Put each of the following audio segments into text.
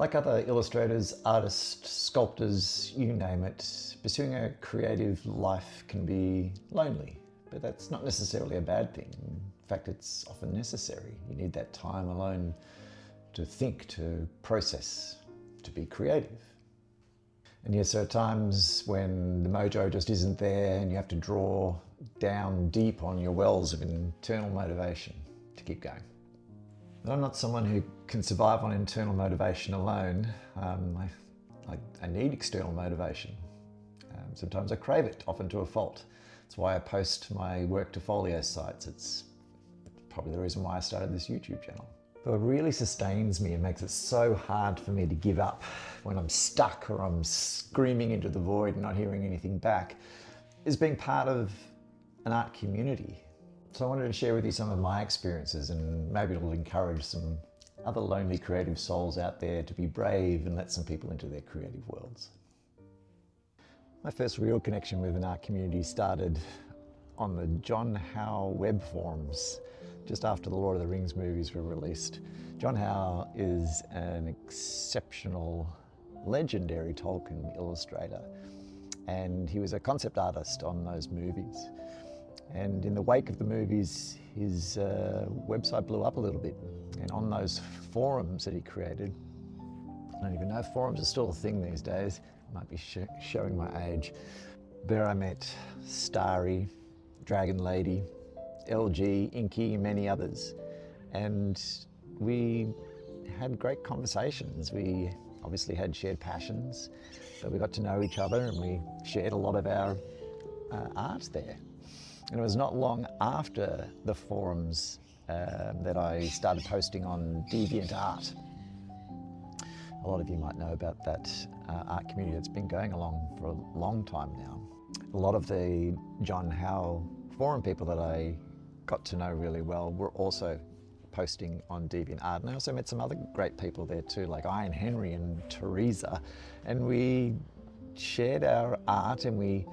Like other illustrators, artists, sculptors, you name it, pursuing a creative life can be lonely, but that's not necessarily a bad thing. In fact, it's often necessary. You need that time alone to think, to process, to be creative. And yes, there are times when the mojo just isn't there and you have to draw down deep on your wells of internal motivation to keep going. But I'm not someone who can survive on internal motivation alone. I need external motivation. Sometimes I crave it, often to a fault. That's why I post my work to Folio sites. It's probably the reason why I started this YouTube channel. But what really sustains me and makes it so hard for me to give up when I'm stuck or I'm screaming into the void and not hearing anything back is being part of an art community. So I wanted to share with you some of my experiences, and maybe it'll encourage some other lonely creative souls out there to be brave and let some people into their creative worlds. My first real connection with an art community started on the John Howe web forums just after the Lord of the Rings movies were released. John Howe is an exceptional, legendary Tolkien illustrator, and he was a concept artist on those movies. And in the wake of the movies, his website blew up a little bit. And on those forums that he created, I don't even know if forums are still a thing these days, I might be showing my age. There I met Starry, Dragon Lady, LG, Inky, and many others. And we had great conversations. We obviously had shared passions, but we got to know each other and we shared a lot of our art there. And it was not long after the forums that I started posting on DeviantArt. A lot of you might know about that art community that's been going along for a long time now. A lot of the John Howe forum people that I got to know really well were also posting on DeviantArt. And I also met some other great people there too, like Ian Henry and Teresa. And we shared our art and we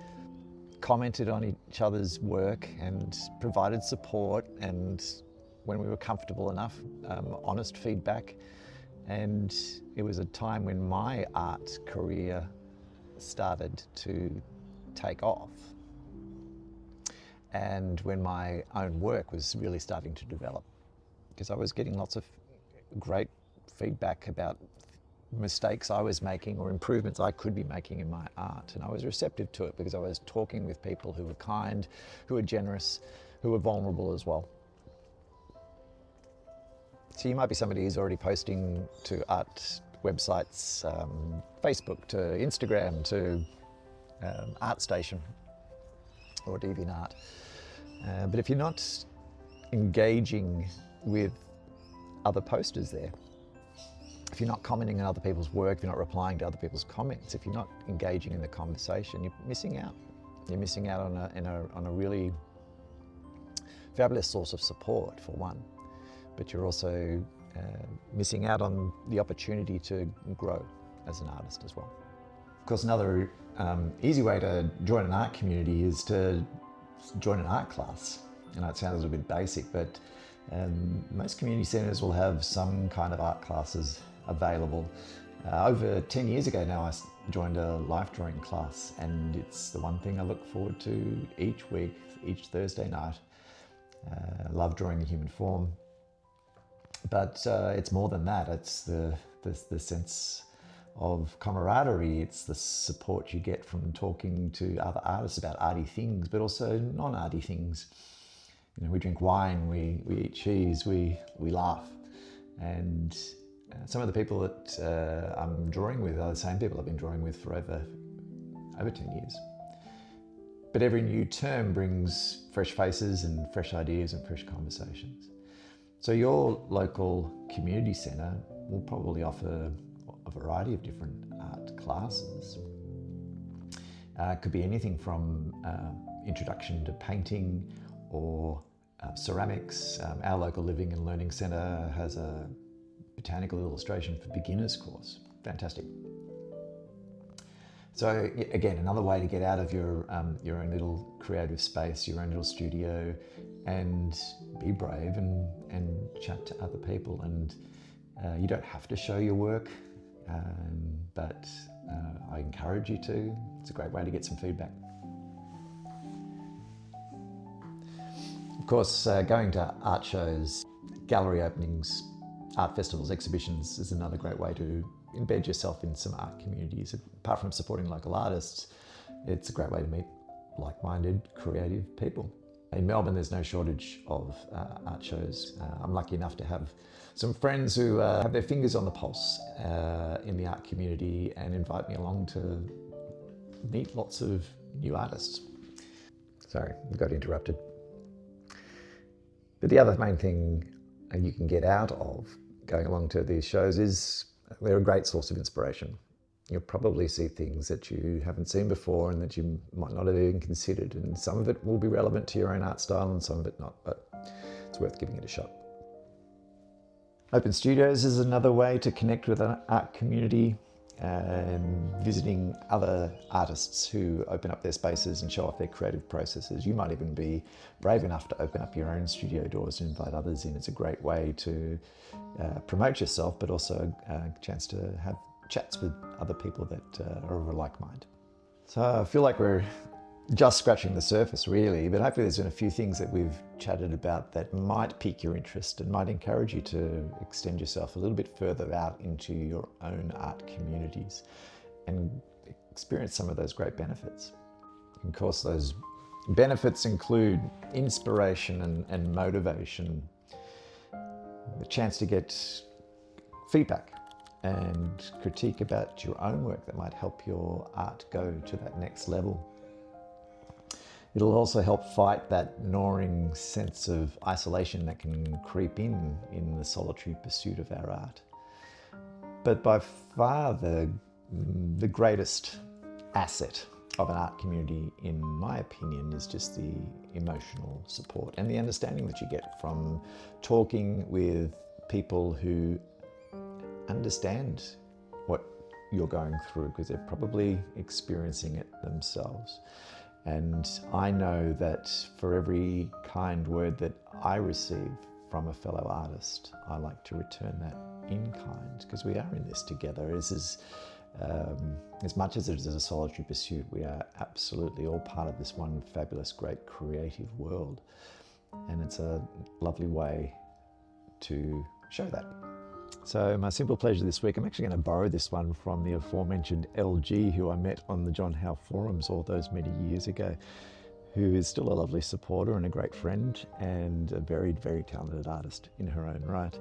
commented on each other's work and provided support, and when we were comfortable enough, honest feedback. And it was a time when my art career started to take off, and when my own work was really starting to develop, because I was getting lots of great feedback about mistakes I was making or improvements I could be making in my art, and I was receptive to it because I was talking with people who were kind, who were generous, who were vulnerable as well. So you might be somebody who's already posting to art websites, Facebook to Instagram to ArtStation or DeviantArt. But if you're not engaging with other posters there, if you're not commenting on other people's work, if you're not replying to other people's comments, if you're not engaging in the conversation, you're missing out. You're missing out on a really fabulous source of support, for one, but you're also missing out on the opportunity to grow as an artist as well. Of course, another easy way to join an art community is to join an art class. I know it sounds a little bit basic, but most community centres will have some kind of art classes available. Over 10 years ago now, I joined a life drawing class, and it's the one thing I look forward to each week, each Thursday night. I love drawing the human form, but it's more than that. It's the sense of camaraderie. It's the support you get from talking to other artists about arty things, but also non-arty things. You know, we drink wine, we eat cheese, we laugh. And some of the people that I'm drawing with are the same people I've been drawing with for over 10 years. But every new term brings fresh faces and fresh ideas and fresh conversations. So your local community centre will probably offer a variety of different art classes. It could be anything from introduction to painting or ceramics. Our local Living and Learning Centre has a botanical illustration for beginners course. Fantastic. So again, another way to get out of your own little creative space, your own little studio, and be brave and chat to other people. And you don't have to show your work. but I encourage you to. It's a great way to get some feedback. Of course, going to art shows, gallery openings, art festivals, exhibitions is another great way to embed yourself in some art communities. Apart from supporting local artists, it's a great way to meet like-minded, creative people. In Melbourne, there's no shortage of art shows. I'm lucky enough to have some friends who have their fingers on the pulse in the art community and invite me along to meet lots of new artists. Sorry, I got interrupted. But the other main thing you can get out of going along to these shows is they're a great source of inspiration. You'll probably see things that you haven't seen before and that you might not have even considered. And some of it will be relevant to your own art style and some of it not, but it's worth giving it a shot. Open Studios is another way to connect with an art community, visiting other artists who open up their spaces and show off their creative processes. You might even be brave enough to open up your own studio doors and invite others in. It's a great way to promote yourself, but also a chance to have chats with other people that are of a like mind. So I feel like we're just scratching the surface really, but hopefully there's been a few things that we've chatted about that might pique your interest and might encourage you to extend yourself a little bit further out into your own art communities and experience some of those great benefits. Of course, those benefits include inspiration and motivation, the chance to get feedback and critique about your own work that might help your art go to that next level. It'll also help fight that gnawing sense of isolation that can creep in the solitary pursuit of our art. But by far the greatest asset of an art community, in my opinion, is just the emotional support and the understanding that you get from talking with people who understand what you're going through, because they're probably experiencing it themselves. And I know that for every kind word that I receive from a fellow artist, I like to return that in kind, because we are in this together. This is, as much as it is a solitary pursuit, we are absolutely all part of this one fabulous, great creative world. And it's a lovely way to show that. So my simple pleasure this week, I'm actually going to borrow this one from the aforementioned LG, who I met on the John Howe forums all those many years ago, who is still a lovely supporter and a great friend and a very, very talented artist in her own right.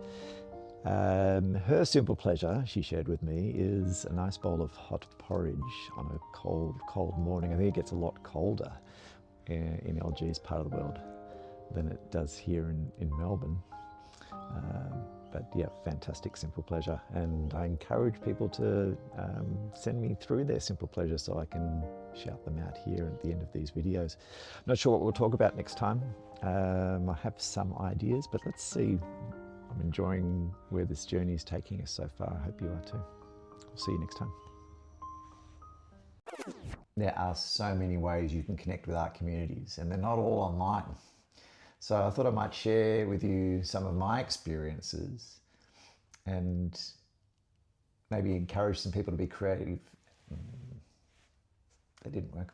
Her simple pleasure, she shared with me, is a nice bowl of hot porridge on a cold, cold morning. I think it gets a lot colder in LG's part of the world than it does here in Melbourne. But yeah, fantastic simple pleasure. And I encourage people to send me through their simple pleasure so I can shout them out here at the end of these videos. I'm not sure what we'll talk about next time. I have some ideas, but let's see. I'm enjoying where this journey is taking us so far. I hope you are too. I'll see you next time. There are so many ways you can connect with art communities, and they're not all online. So I thought I might share with you some of my experiences and maybe encourage some people to be creative. That didn't work.